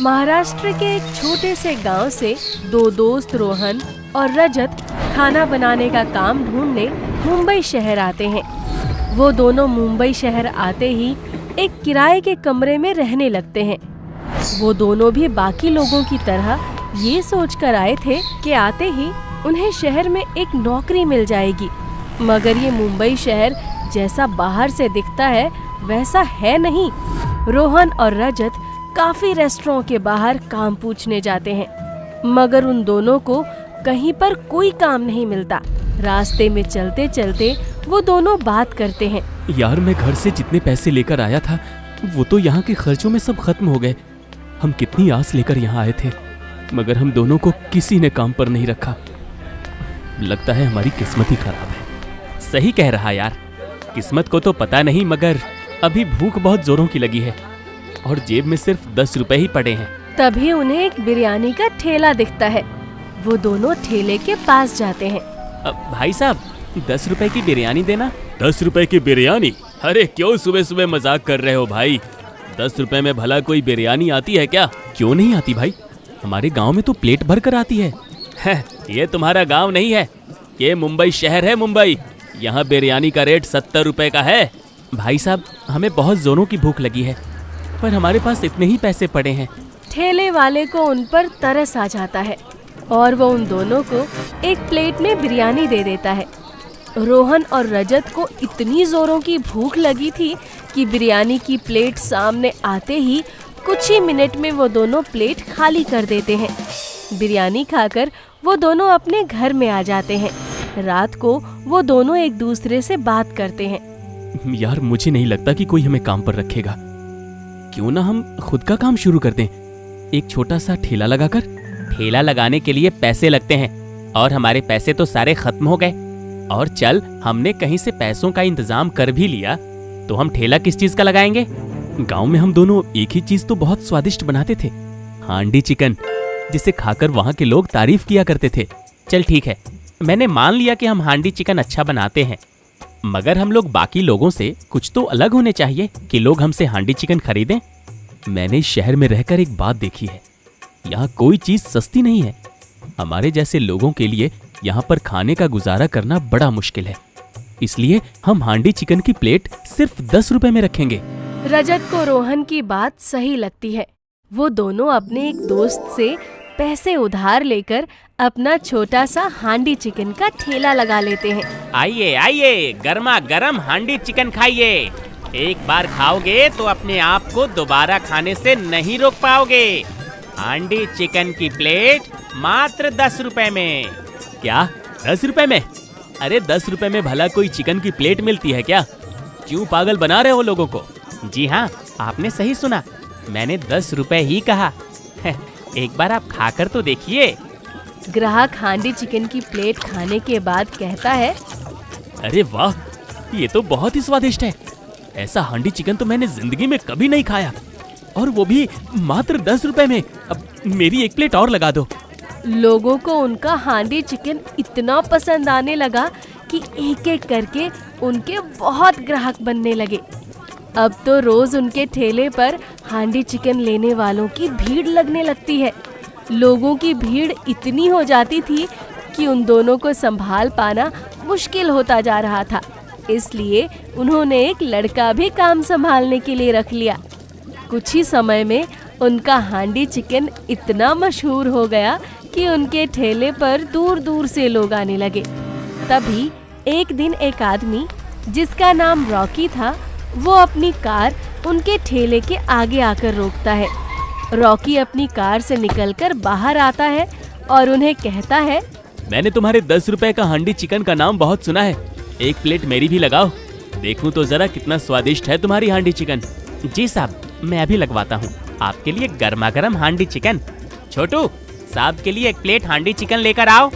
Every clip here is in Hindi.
महाराष्ट्र के एक छोटे से गांव से दो दोस्त रोहन और रजत खाना बनाने का काम ढूंढने मुंबई शहर आते हैं। वो दोनों मुंबई शहर आते ही एक किराए के कमरे में रहने लगते हैं। वो दोनों भी बाकी लोगों की तरह ये सोचकर आए थे कि आते ही उन्हें शहर में एक नौकरी मिल जाएगी, मगर ये मुंबई शहर जैसा बाहर से दिखता है वैसा है नहीं। रोहन और रजत काफी रेस्टोरेंट के बाहर काम पूछने जाते हैं, मगर उन दोनों को कहीं पर कोई काम नहीं मिलता। रास्ते में चलते चलते वो दोनों बात करते हैं। यार, मैं घर से जितने पैसे लेकर आया था वो तो यहाँ के खर्चों में सब खत्म हो गए। हम कितनी आस लेकर यहाँ आए थे, मगर हम दोनों को किसी ने काम पर नहीं रखा। लगता है हमारी किस्मत ही खराब है। सही कह रहा यार, किस्मत को तो पता नहीं, मगर अभी भूख बहुत जोरों की लगी है और जेब में सिर्फ 10 रुपए ही पड़े हैं। तभी उन्हें एक बिरयानी का ठेला दिखता है। वो दोनों ठेले के पास जाते हैं। भाई साहब, 10 रुपए की बिरयानी देना। 10 रुपए की बिरयानी? अरे क्यों सुबह सुबह मजाक कर रहे हो भाई? 10 रुपए में भला कोई बिरयानी आती है क्या? क्यों नहीं आती भाई, हमारे गांव में तो प्लेट भर कर आती है। ये तुम्हारा गांव नहीं है, ये मुंबई शहर है। मुंबई, यहाँ बिरयानी का रेट 70 रुपए का है। भाई साहब, हमें बहुत जोरों की भूख लगी है, पर हमारे पास इतने ही पैसे पड़े हैं। ठेले वाले को उन पर तरस आ जाता है और वो उन दोनों को एक प्लेट में बिरयानी दे देता है। रोहन और रजत को इतनी जोरों की भूख लगी थी कि बिरयानी की प्लेट सामने आते ही कुछ ही मिनट में वो दोनों प्लेट खाली कर देते हैं। बिरयानी खाकर वो दोनों अपने घर में आ जाते हैं। रात को वो दोनों एक दूसरे से बात करते हैं। यार, मुझे नहीं लगता कि कोई हमें काम पर रखेगा। क्यों ना हम खुद का काम शुरू कर दें, एक छोटा सा ठेला लगाकर। ठेला लगाने के लिए पैसे लगते हैं और हमारे पैसे तो सारे खत्म हो गए। और चल, हमने कहीं से पैसों का इंतजाम कर भी लिया, तो हम ठेला किस चीज का लगाएंगे? गांव में हम दोनों एक ही चीज तो बहुत स्वादिष्ट बनाते थे, हांडी चिकन, जिसे खाकर वहाँ के लोग तारीफ किया करते थे। चल ठीक है, मैंने मान लिया कि हम हांडी चिकन अच्छा बनाते हैं, मगर हम लोग बाकी लोगों से कुछ तो अलग होने चाहिए कि लोग हमसे हांडी चिकन खरीदें। मैंने इस शहर में रहकर एक बात देखी है, यहाँ कोई चीज सस्ती नहीं है। हमारे जैसे लोगों के लिए यहाँ पर खाने का गुजारा करना बड़ा मुश्किल है, इसलिए हम हांडी चिकन की प्लेट सिर्फ 10 रुपए में रखेंगे। रजत को रोहन की बात सही लगती है। वो दोनों अपने एक दोस्त से पैसे उधार लेकर अपना छोटा सा हांडी चिकन का ठेला लगा लेते हैं। आइए आइए, गर्मा गर्म हांडी चिकन खाइए। एक बार खाओगे तो अपने आप को दोबारा खाने से नहीं रोक पाओगे। हांडी चिकन की प्लेट मात्र 10 रुपए में। क्या 10 रुपए में? अरे 10 रुपए में भला कोई चिकन की प्लेट मिलती है क्या? क्यों पागल बना रहे हो लोगों को? जी हाँ, आपने सही सुना, मैंने 10 रुपए ही कहा। एक बार आप खाकर तो देखिए। ग्राहक हांडी चिकन की प्लेट खाने के बाद कहता है, अरे वाह, ये तो बहुत ही स्वादिष्ट है। ऐसा हांडी चिकन तो मैंने जिंदगी में कभी नहीं खाया, और वो भी मात्र 10 रुपए में। अब मेरी एक प्लेट और लगा दो। लोगों को उनका हांडी चिकन इतना पसंद आने लगा कि एक एक करके उनके बहुत ग्राहक बनने लगे। अब तो रोज उनके ठेले पर हांडी चिकन लेने वालों की भीड़ लगने लगती है। लोगों की भीड़ इतनी हो जाती थी कि उन दोनों को संभाल पाना मुश्किल होता जा रहा था। इसलिए उन्होंने एक लड़का भी काम संभालने के लिए रख लिया। कुछ ही समय में उनका हांडी चिकन इतना मशहूर हो गया कि उनके ठेले पर दूर दूर से लोग आने लगे। तभी एक दिन एक आदमी, जिसका नाम रॉकी था, वो अपनी कार उनके ठेले के आगे आकर रोकता है। रॉकी अपनी कार से निकलकर बाहर आता है और उन्हें कहता है, मैंने तुम्हारे 10 रुपए का हांडी चिकन का नाम बहुत सुना है, एक प्लेट मेरी भी लगाओ, देखूं तो जरा कितना स्वादिष्ट है तुम्हारी हांडी चिकन। जी साहब, मैं अभी लगवाता हूँ आपके लिए गर्मा गर्म हांडी चिकन। छोटू, साहब के लिए एक प्लेट हांडी चिकन लेकर आओ।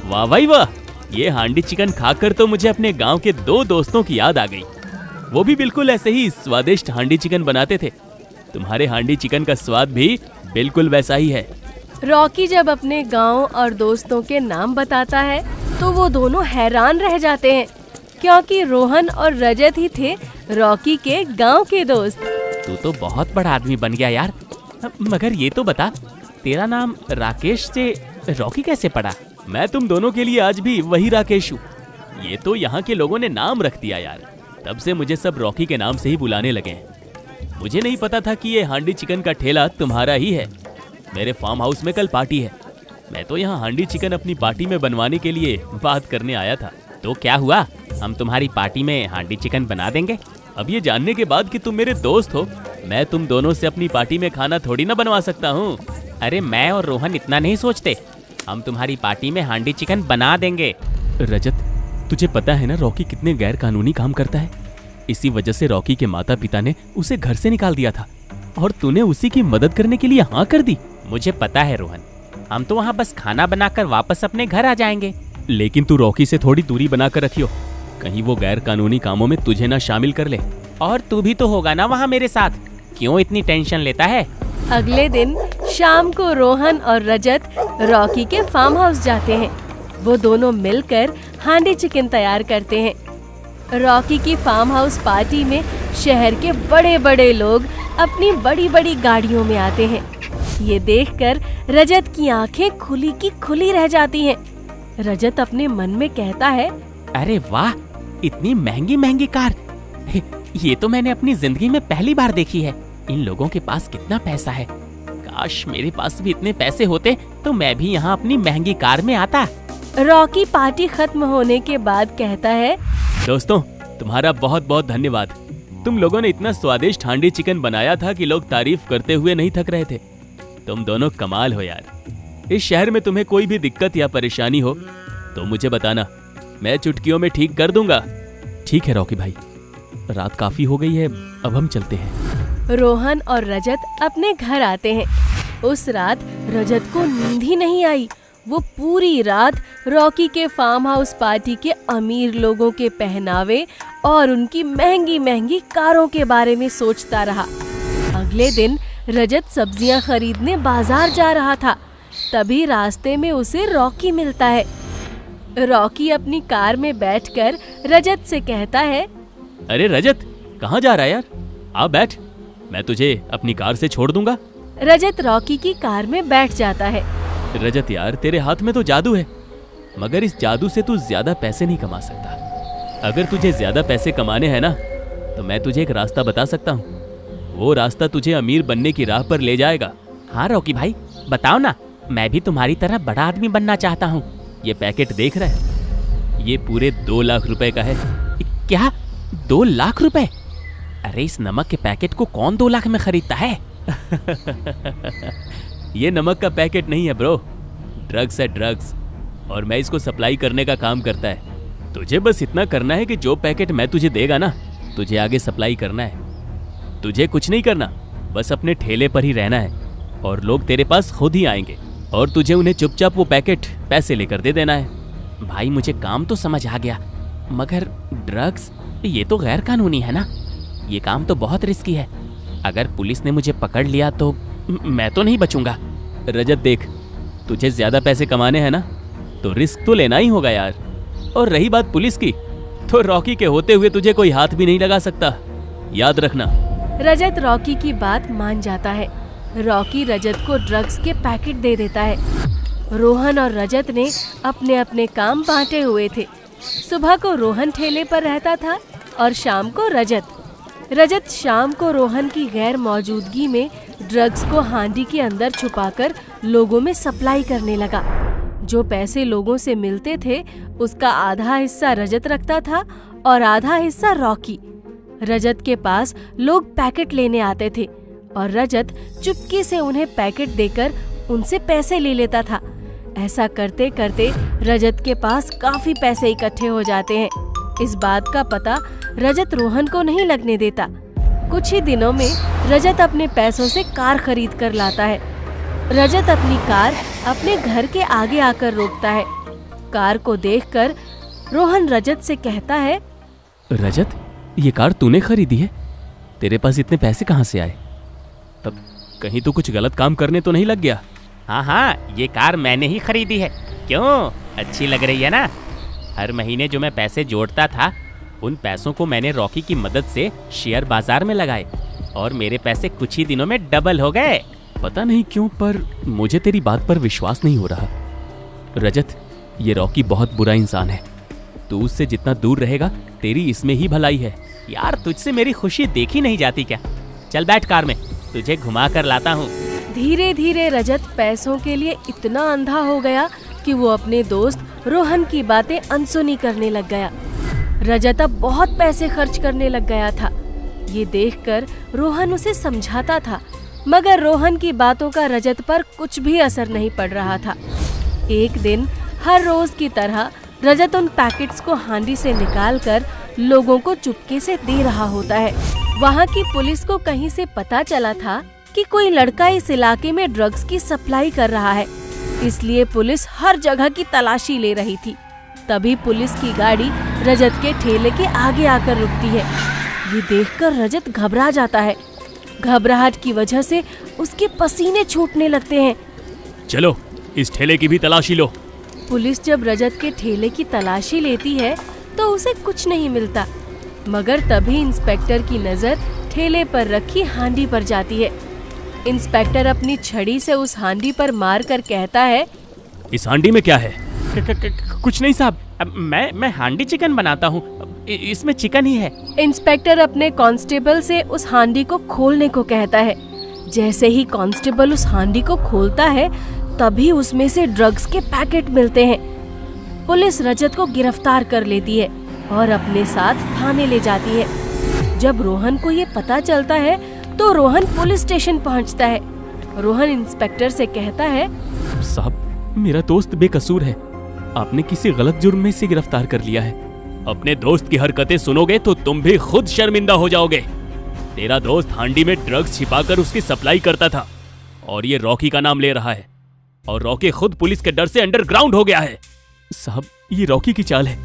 वाह भाई वाह, ये हांडी चिकन खाकर तो मुझे अपने गांव के 2 दोस्तों की याद आ गई। वो भी बिल्कुल ऐसे ही स्वादिष्ट हांडी चिकन बनाते थे। तुम्हारे हांडी चिकन का स्वाद भी बिल्कुल वैसा ही है। रॉकी जब अपने गांव और दोस्तों के नाम बताता है तो वो दोनों हैरान रह जाते हैं, क्योंकि रोहन और रजत ही थे रॉकी के गांव के दोस्त। तू तो बहुत बड़ा आदमी बन गया यार, मगर ये तो बता, तेरा नाम राकेश से रॉकी कैसे पड़ा? मैं तुम दोनों के लिए आज भी वही राकेश हूँ। ये तो यहाँ के लोगों ने नाम रख दिया यार, तब से मुझे सब रॉकी के नाम से ही बुलाने लगे हैं। मुझे नहीं पता था कि ये हांडी चिकन का ठेला तुम्हारा ही है। मेरे फार्म हाउस में कल पार्टी है, मैं तो यहाँ हांडी चिकन अपनी पार्टी में बनवाने के लिए बात करने आया था। तो क्या हुआ, हम तुम्हारी पार्टी में हांडी चिकन बना देंगे? अब ये जानने के बाद कि तुम मेरे दोस्त हो, मैं तुम दोनों से अपनी पार्टी में खाना थोड़ी ना बनवा सकता हूँ। अरे मैं और रोहन इतना नहीं सोचते, हम तुम्हारी पार्टी में हांडी चिकन बना देंगे। रजत, तुझे पता है ना रॉकी कितने गैर कानूनी काम करता है? इसी वजह से रॉकी के माता पिता ने उसे घर से निकाल दिया था और तूने उसी की मदद करने के लिए हाँ कर दी। मुझे पता है रोहन, हम तो वहाँ बस खाना बनाकर वापस अपने घर आ जाएंगे। लेकिन तू रॉकी से थोड़ी दूरी बनाकर रखियो, कहीं वो गैर कानूनी कामों में तुझे ना शामिल कर ले। और तू भी तो होगा ना वहाँ मेरे साथ, क्यों इतनी टेंशन लेता है? अगले दिन शाम को रोहन और रजत रॉकी के फार्म हाउस जाते हैं। वो दोनों मिलकर हांडी चिकन तैयार करते हैं। रॉकी की फार्म हाउस पार्टी में शहर के बड़े बड़े लोग अपनी बड़ी बड़ी गाड़ियों में आते हैं। ये देखकर रजत की आंखें खुली की खुली रह जाती हैं। रजत अपने मन में कहता है, अरे वाह, इतनी महंगी महंगी कार, ये तो मैंने अपनी जिंदगी में पहली बार देखी है। इन लोगों के पास कितना पैसा है, काश मेरे पास भी इतने पैसे होते तो मैं भी यहाँ अपनी महंगी कार में आता। रॉकी पार्टी खत्म होने के बाद कहता है, दोस्तों तुम्हारा बहुत बहुत धन्यवाद। तुम लोगों ने इतना स्वादिष्ट हांडी चिकन बनाया था कि लोग तारीफ करते हुए नहीं थक रहे थे। तुम दोनों कमाल हो यार। इस शहर में तुम्हें कोई भी दिक्कत या परेशानी हो तो मुझे बताना, मैं चुटकियों में ठीक कर दूंगा। ठीक है रॉकी भाई, रात काफी हो गई है, अब हम चलते हैं। रोहन और रजत अपने घर आते हैं। उस रात रजत को नींद ही नहीं आई। वो पूरी रात रॉकी के फार्म हाउस पार्टी के अमीर लोगों के पहनावे और उनकी महंगी महंगी कारों के बारे में सोचता रहा। अगले दिन रजत सब्जियां खरीदने बाजार जा रहा था। तभी रास्ते में उसे रॉकी मिलता है। रॉकी अपनी कार में बैठकर रजत से कहता है, अरे रजत, कहाँ जा रहा है यार? आ बैठ, मैं तुझे अपनी कार से छोड़ दूंगा। रजत रॉकी की कार में बैठ जाता है। रजत यार, तेरे हाथ में तो जादू है, मगर इस जादू से तू ज्यादा पैसे नहीं कमा सकता। अगर तुझे ज्यादा पैसे कमाने हैं ना, तो मैं तुझे एक रास्ता बता सकता हूँ। वो रास्ता तुझे अमीर बनने की राह पर ले जाएगा। हाँ रॉकी भाई, बताओ ना, मैं भी तुम्हारी तरह बड़ा आदमी बनना चाहता हूँ। ये पैकेट देख रहा है, ये पूरे 2 लाख रुपए का है। क्या 2 लाख रुपए? अरे इस नमक के पैकेट को कौन 2 लाख में खरीदता है? ये नमक का पैकेट नहीं है ब्रो, ड्रग्स है, ड्रग्स। और मैं इसको सप्लाई करने का काम करता है। तुझे बस इतना करना है कि जो पैकेट मैं तुझे देगा ना, तुझे आगे सप्लाई करना है। तुझे कुछ नहीं करना, बस अपने ठेले पर ही रहना है और लोग तेरे पास खुद ही आएंगे और तुझे उन्हें चुपचाप वो पैकेट पैसे लेकर दे देना है। भाई मुझे काम तो समझ आ गया, मगर ड्रग्स ये तो गैर कानूनी है ना, ये काम तो बहुत रिस्की है। अगर पुलिस ने मुझे पकड़ लिया तो मैं तो नहीं बचूंगा। रजत देख, तुझे ज्यादा पैसे कमाने हैं ना, तो रिस्क तो लेना ही होगा यार। और रही बात पुलिस की, तो रॉकी के होते हुए तुझे कोई हाथ भी नहीं लगा सकता, याद रखना। रजत रॉकी की बात मान जाता है। रॉकी रजत को ड्रग्स के पैकेट दे देता है। रोहन और रजत ने अपने अपने काम बांटे हुए थे। सुबह को रोहन ठेले पर रहता था और शाम को रजत। रजत शाम को रोहन की गैर मौजूदगी में ड्रग्स को हांडी के अंदर छुपाकर लोगों में सप्लाई करने लगा। जो पैसे लोगों से मिलते थे उसका आधा हिस्सा रजत रखता था और आधा हिस्सा रॉकी। रजत के पास लोग पैकेट लेने आते थे और रजत चुपके से उन्हें पैकेट देकर उनसे पैसे ले लेता था। ऐसा करते करते रजत के पास काफी पैसे इकट्ठे हो जाते हैं। इस बात का पता रजत रोहन को नहीं लगने देता। कुछ ही दिनों में रजत अपने पैसों से कार खरीद कर लाता है। रजत अपनी कार अपने घर के आगे आकर रोकता है। कार को देखकर रोहन रजत से कहता है, रजत, ये कार तूने खरीदी है? तेरे पास इतने पैसे कहाँ से आए? तब कहीं तो कुछ गलत काम करने तो नहीं लग गया? हाँ, ये कार मैंने ही खरीदी है। क्यों, अच्छी लग रही है ना? हर महीने जो मैं पैसे जोड़ता था, उन पैसों को मैंने रॉकी की मदद से शेयर बाजार में लगाए और मेरे पैसे कुछ ही दिनों में डबल हो गए। पता नहीं क्यों पर मुझे तेरी बात पर विश्वास नहीं हो रहा। रजत, ये रॉकी बहुत बुरा इंसान है। तू उससे जितना दूर रहेगा तेरी इसमें ही भलाई है। यार तुझसे मेरी खुशी देखी नहीं जाती क्या? चल बैठ कार में, तुझे घुमा कर लाता हूँ। धीरे धीरे रजत पैसों के लिए इतना अंधा हो गया कि वो अपने दोस्त रोहन की बातें अनसुनी करने लग गया। रजत अब बहुत पैसे खर्च करने लग गया था। ये देखकर रोहन उसे समझाता था, मगर रोहन की बातों का रजत पर कुछ भी असर नहीं पड़ रहा था। एक दिन हर रोज की तरह रजत उन पैकेट्स को हांडी से निकालकर लोगों को चुपके से दे रहा होता है। वहाँ की पुलिस को कहीं से पता चला था कि कोई लड़का इस इलाके में ड्रग्स की सप्लाई कर रहा है, इसलिए पुलिस हर जगह की तलाशी ले रही थी। तभी पुलिस की गाड़ी रजत के ठेले के आगे आकर रुकती है। ये देखकर रजत घबरा जाता है। घबराहट की वजह से उसके पसीने छूटने लगते हैं। चलो इस ठेले की भी तलाशी लो। पुलिस जब रजत के ठेले की तलाशी लेती है तो उसे कुछ नहीं मिलता, मगर तभी इंस्पेक्टर की नजर ठेले पर रखी हांडी पर जाती है। इंस्पेक्टर अपनी छड़ी से उस हांडी पर मार कर कहता है, इस हांडी में क्या है? कुछ नहीं साहब, मैं हांडी चिकन बनाता हूँ, इसमें चिकन ही है। इंस्पेक्टर अपने कांस्टेबल से उस हांडी को खोलने को कहता है। जैसे ही कांस्टेबल उस हांडी को खोलता है तभी उसमें से ड्रग्स के पैकेट मिलते हैं। पुलिस रजत को गिरफ्तार कर लेती है और अपने साथ थाने ले जाती है। जब रोहन को ये पता चलता है तो रोहन पुलिस स्टेशन पहुंचता है। रोहन इंस्पेक्टर से कहता है, साहब मेरा दोस्त बेकसूर है, आपने किसी गलत जुर्म में इसे गिरफ्तार कर लिया है। अपने दोस्त की हरकतें सुनोगे तो तुम भी खुद शर्मिंदा हो जाओगे। तेरा दोस्त हांडी में ड्रग्स छिपाकर उसकी सप्लाई करता था और ये रॉकी का नाम ले रहा है, और रॉकी खुद पुलिस के डर से अंडरग्राउंड हो गया है। साहब ये रॉकी की चाल है,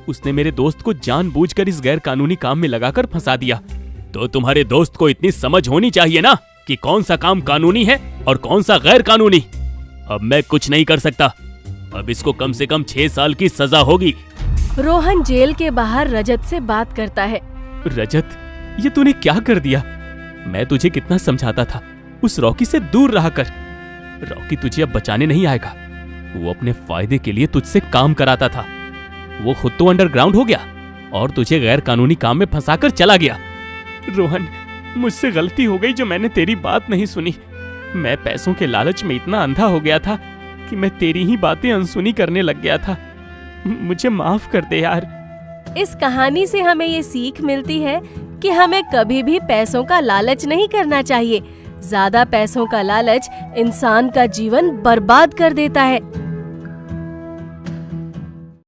उसने मेरे दोस्त को जानबूझकर इस गैर कानूनी काम में लगाकर फंसा दिया। तो तुम्हारे दोस्त को इतनी समझ होनी चाहिए ना कि कौन सा काम कानूनी है और कौन सा गैर कानूनी। अब मैं कुछ नहीं कर सकता, अब इसको कम से कम 6 साल की सजा होगी। रोहन जेल के बाहर रजत से बात करता है। रजत, ये तूने क्या कर दिया? मैं तुझे कितना समझाता था उस रॉकी से दूर रहा कर। रॉकी तुझे अब बचाने नहीं आएगा, वो अपने फायदे के लिए तुझसे काम कराता था। वो खुद तो अंडरग्राउंड हो गया और तुझे गैर कानूनी काम में फंसाकर चला गया। रोहन, मुझसे गलती हो गई जो मैंने तेरी बात नहीं सुनी। मैं पैसों के लालच में इतना अंधा हो गया था कि मैं तेरी ही बातें अनसुनी करने लग गया था। मुझे माफ कर दे यार। इस कहानी से हमें ये सीख मिलती है कि हमें कभी भी पैसों का लालच नहीं करना चाहिए। ज्यादा पैसों का लालच इंसान का जीवन बर्बाद कर देता है।